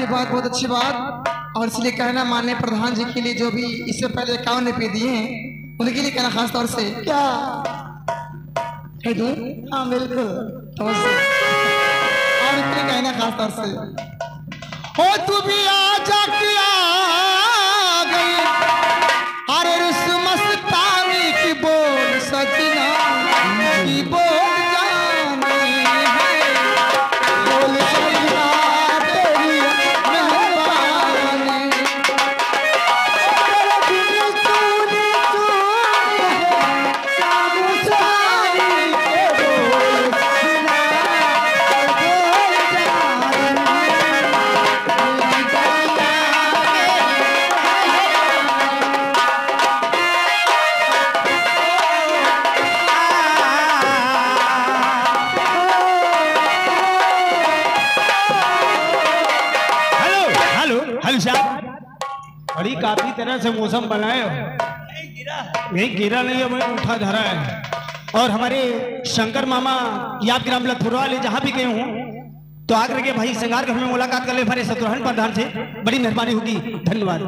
बहुत अच्छी बात। और इसलिए कहना माननीय प्रधान जी के लिए जो भी इससे पहले 51 रुपये दिए हैं उनके लिए कहना खास तौर से क्या है दूं? हाँ बिल्कुल तो से और इसलिए कहना खास तौर से हो तू भी आजा किया गई अरे रुस मस्तानी की बोल सजना की बोल बड़ी काफी तरह से मौसम बनाए नहीं गिरा नहीं है, वही उठा धरा है। और हमारे शंकर मामा याद ग्राम लथुरा वाले जहां भी गए हों तो आकर के भाई श्रृंगार घर में मुलाकात कर ले हमारे शत्रुघ्न प्रधान से, बड़ी मेहरबानी होगी। धन्यवाद।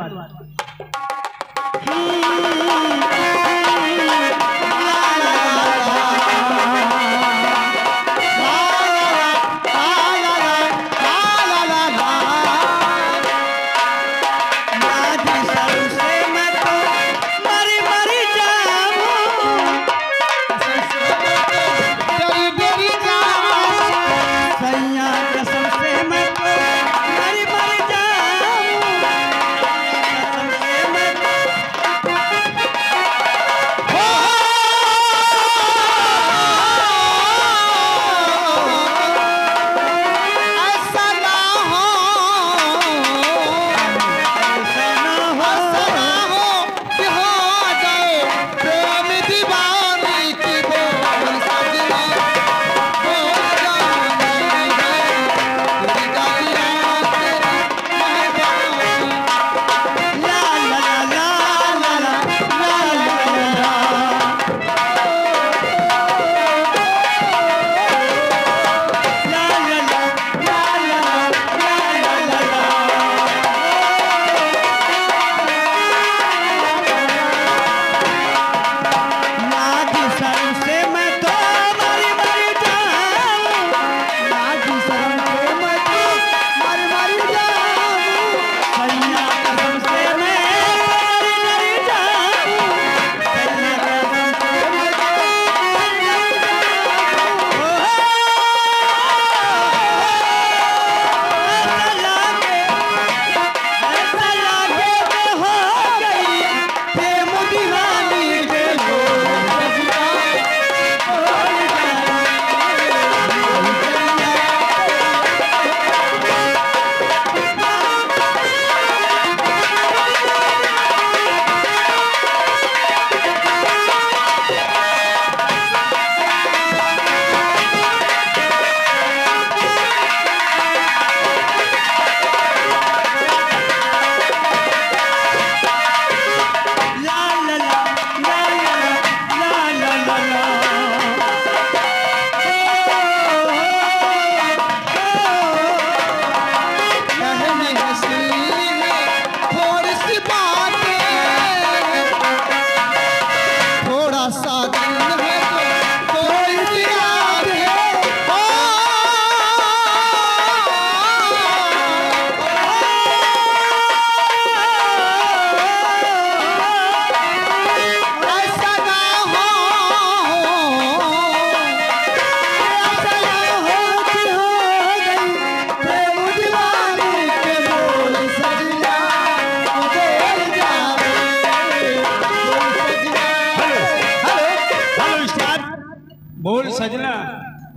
सजना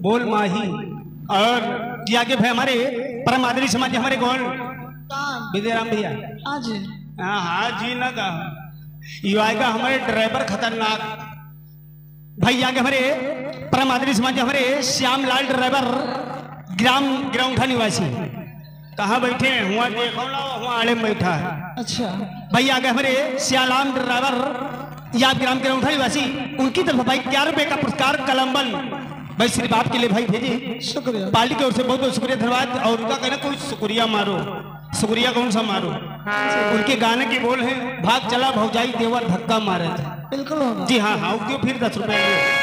बोल माही और किया के भाई हमारे परम आदरी समाज हमारे कौन विजयराम भैया हाँ जी ना का युवा हमारे ड्राइवर खतरनाक भाई आगे हमारे परम आदरी समाज हमारे श्याम लाल ड्राइवर ग्राम ग्राउंडा निवासी कहाँ बैठे हैं हुआ देखो ना हुआ आड़े में बैठा है। अच्छा भाई आगे हमारे श्यालाम ड्राइवर याद ग्राम ग्राउंडा निवासी उनकी तरफ भाई 11 रुपए का पुरस्कार कलम्बल भाई सिर्फ आपके लिए भाई भेजे। शुक्रिया पार्टी की ओर से बहुत बहुत शुक्रिया धन्यवाद और उनका कहना कोई शुक्रिया मारो शुक्रिया कौन सा मारो। उनके गाने के बोल हैं, भाग चला भौजाई देवर धक्का मारे थे। बिल्कुल होगा। जी हाँ हाँ, क्यों फिर 10 रुपए लो।